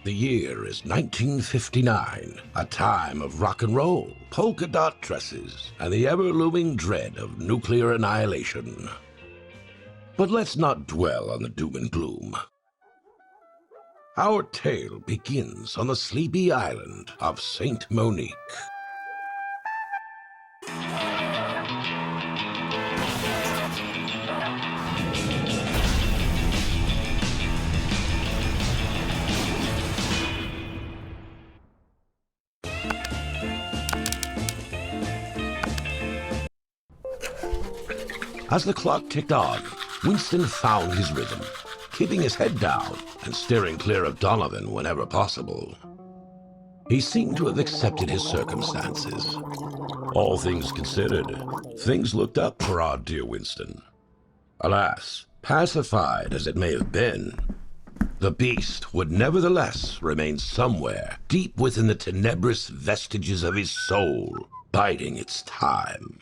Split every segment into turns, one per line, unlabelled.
The year is 1959, a time of rock and roll, polka dot dresses, and the ever-looming dread of nuclear annihilation. But let's not dwell on the doom and gloom. Our tale begins on the sleepy island of Saint Monique. As the clock ticked on, Winston found his rhythm, keeping his head down and steering clear of Donovan whenever possible. He seemed to have accepted his circumstances. All things considered, things looked up for our dear Winston. Alas, pacified as it may have been, the beast would nevertheless remain somewhere deep within the tenebrous vestiges of his soul, biding its time.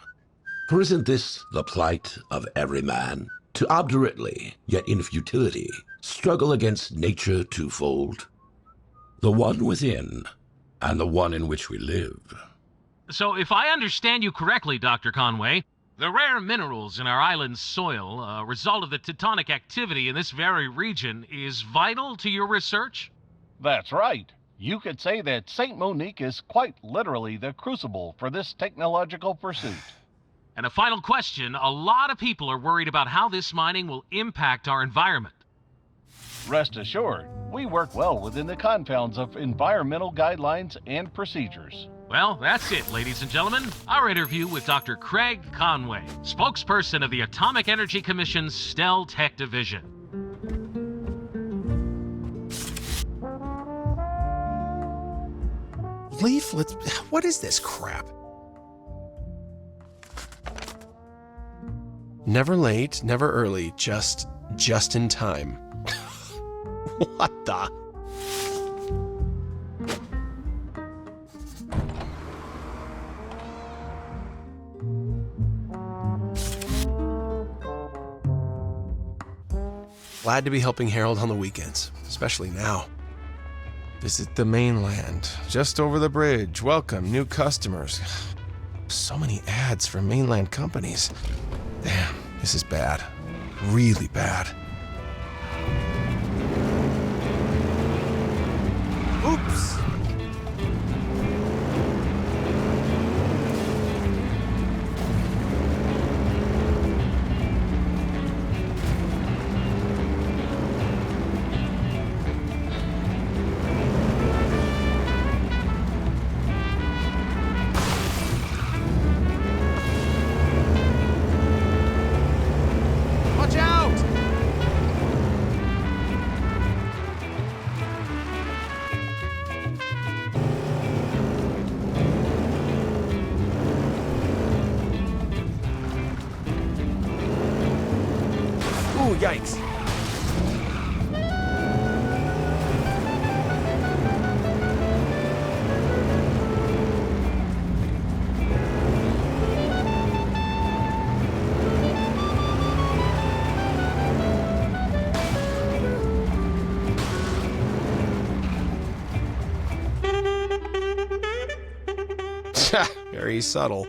For isn't this the plight of every man, to obdurately, yet in futility, struggle against nature twofold? The one within, and the one in which we live.
So if I understand you correctly, Dr. Conway, the rare minerals in our island's soil, a result of the tectonic activity in this very region, is vital to your research?
That's right. You could say that St. Monique is quite literally the crucible for this technological pursuit.
And a final question, a lot of people are worried about how this mining will impact our environment.
Rest assured, we work well within the confines of environmental guidelines and procedures.
Well, that's it, ladies and gentlemen. Our interview with Dr. Craig Conway, spokesperson of the Atomic Energy Commission's STEL Tech Division.
Leaflets? What is this crap? Never late, never early, just in time. What the? Glad to be helping Harold on the weekends, especially now. Visit the mainland, just over the bridge. Welcome, new customers. So many ads for mainland companies. Damn, this is bad. Really bad. Oops! Yikes. Very subtle.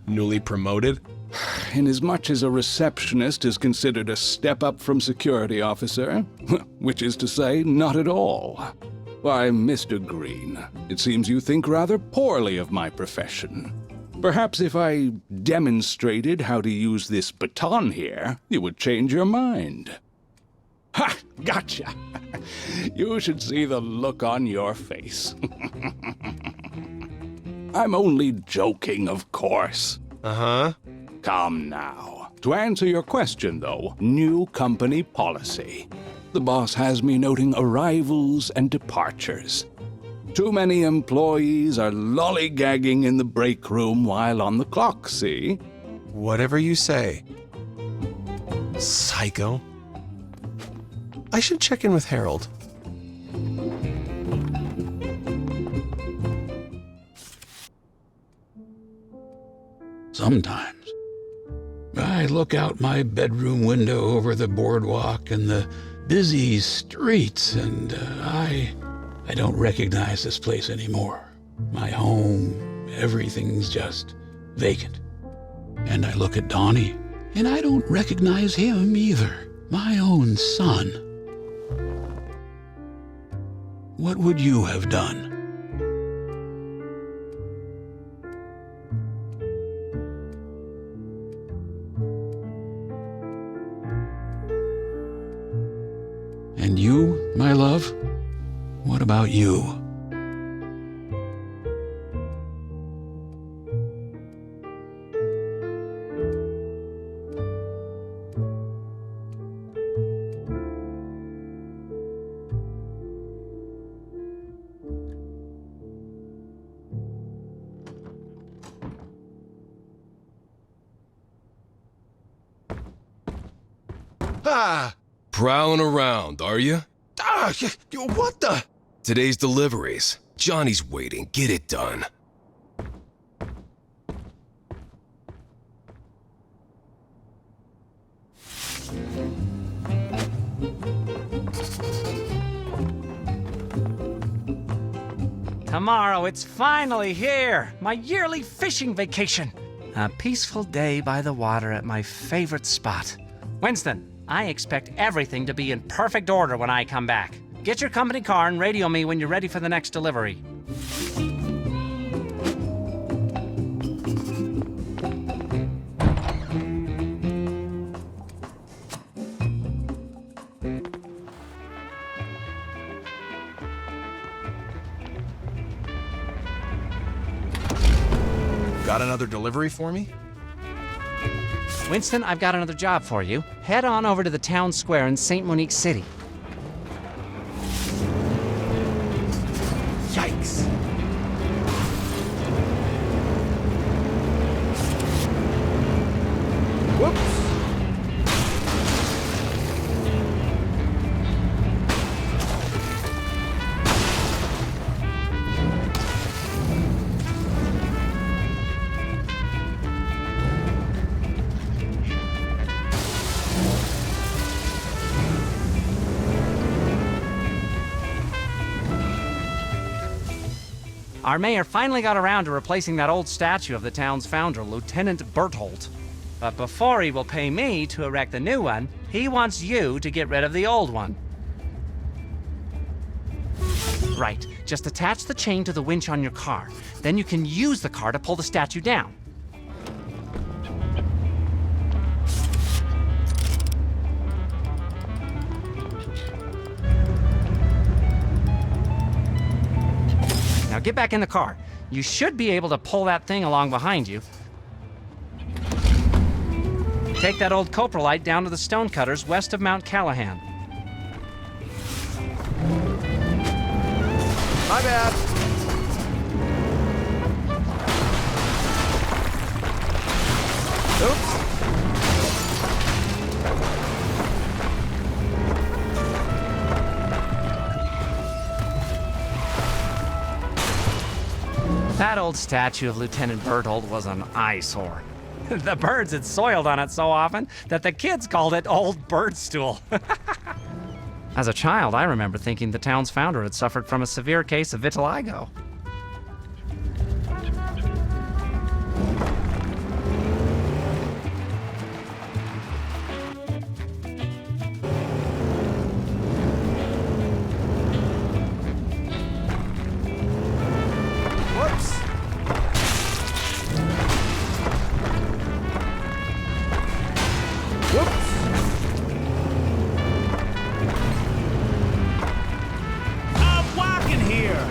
Newly promoted?
Inasmuch as a receptionist is considered a step up from security officer, which is to say, not at all. Why, Mr. Green, it seems you think rather poorly of my profession. Perhaps if I demonstrated how to use this baton here, you would change your mind. Ha! Gotcha! You should see the look on your face. I'm only joking, of course.
Uh-huh.
Come now. To answer your question, though, new company policy. The boss has me noting arrivals and departures. Too many employees are lollygagging in the break room while on the clock, see?
Whatever you say. Psycho. I should check in with Harold.
Sometimes I look out my bedroom window over the boardwalk and the busy streets, and I don't recognize this place anymore. My home, everything's just vacant. And I look at Donnie, and I don't recognize him either. My own son. What would you have done? And you, my love? What about you?
Ah! Prowling around, are you? Ah! What the? Today's deliveries. Johnny's waiting. Get it done.
Tomorrow, it's finally here! My yearly fishing vacation! A peaceful day by the water at my favorite spot. Winston, I expect everything to be in perfect order when I come back. Get your company car and radio me when you're ready for the next delivery.
Got another delivery for me?
Winston, I've got another job for you. Head on over to the town square in St. Monique City. Yikes!
Whoops!
Our mayor finally got around to replacing that old statue of the town's founder, Lieutenant Berthold. But before he will pay me to erect the new one, he wants you to get rid of the old one. Right, just attach the chain to the winch on your car. Then you can use the car to pull the statue down. Now get back in the car. You should be able to pull that thing along behind you. Take that old coprolite down to the stonecutters west of Mount Callahan.
My bad. Oops.
That old statue of Lieutenant Berthold was an eyesore. The birds had soiled on it so often that the kids called it Old Birdstool. As a child, I remember thinking the town's founder had suffered from a severe case of vitiligo.
Whoops. Whoops.
I'm walking here.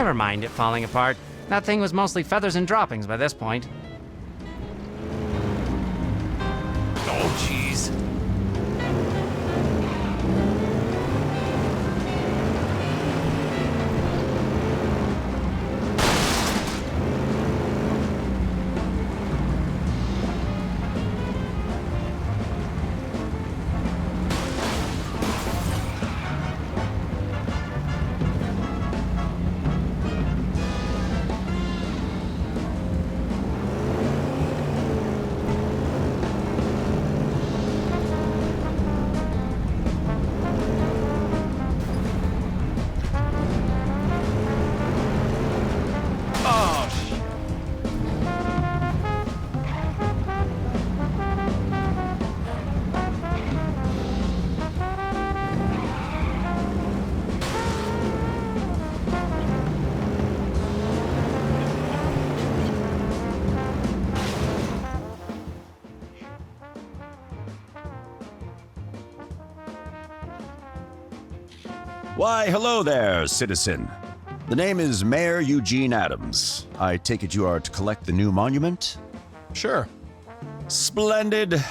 Never mind it falling apart. That thing was mostly feathers and droppings by this point.
Oh, jeez.
Why, hello there, citizen. The name is Mayor Eugene Adams. I take it you are to collect the new monument?
Sure.
Splendid.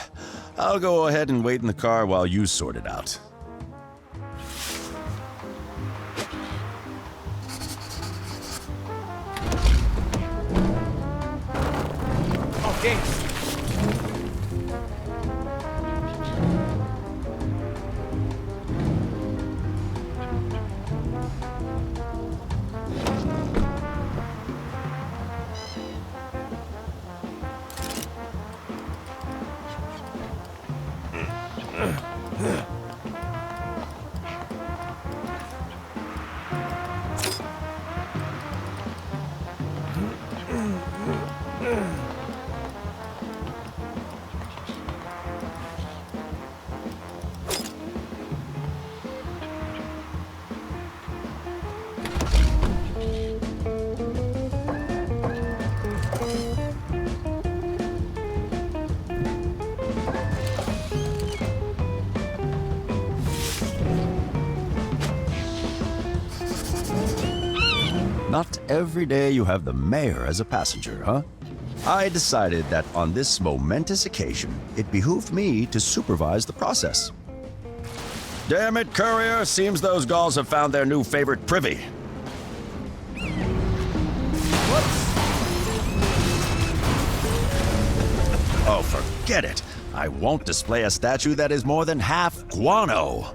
I'll go ahead and wait in the car while you sort it out.
Okay.
Not every day you have the mayor as a passenger, huh? I decided that on this momentous occasion, it behooved me to supervise the process. Damn it, courier, seems those gulls have found their new favorite privy. Oh, forget it. I won't display a statue that is more than half guano.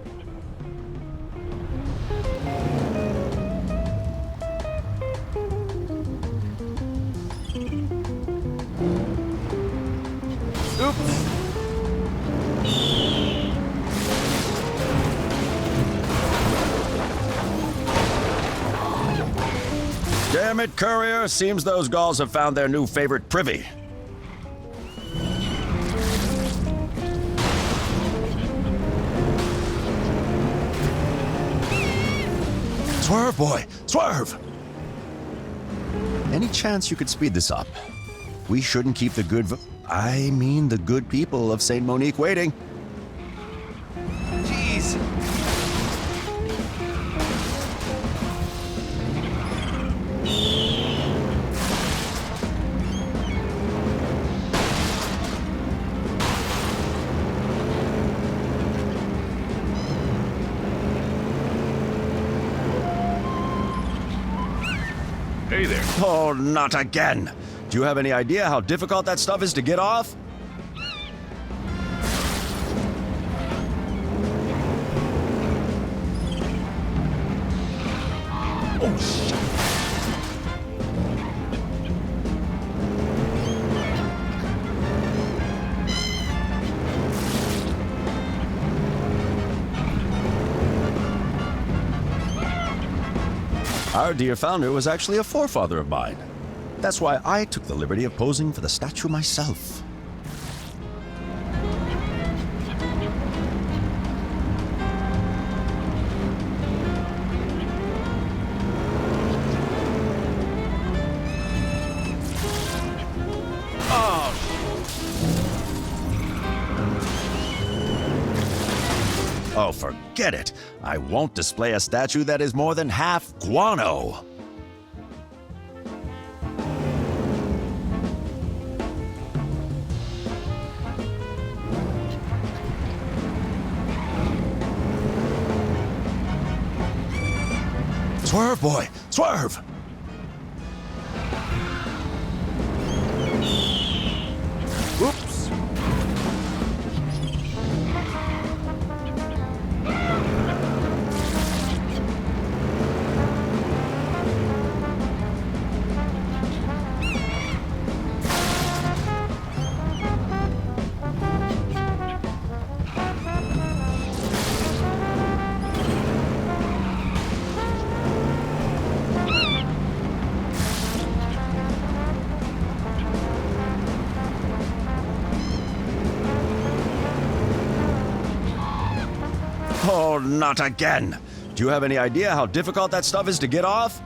Damn it, courier, seems those gulls have found their new favorite privy. Swerve, boy, swerve! Any chance you could speed this up? We shouldn't keep the the good people of St. Monique waiting.
Jeez.
Hey there.
Oh, not again! Do you have any idea how difficult that stuff is to get off? Oh, shit. Our dear founder was actually a forefather of mine. That's why I took the liberty of posing for the statue myself. Oh, forget it. I won't display a statue that is more than half guano. Swerve, boy! Swerve! Oops! Oh, not again! Do you have any idea how difficult that stuff is to get off?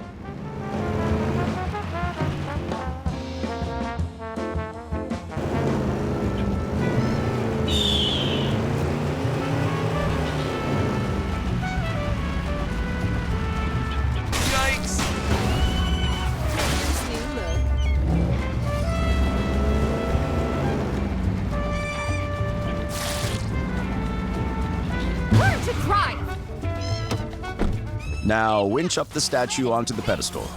Now winch up the statue onto the pedestal.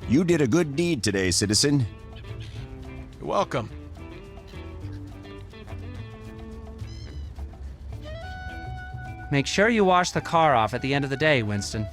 You did a good deed today, citizen.
You're welcome.
Make sure you wash the car off at the end of the day, Winston.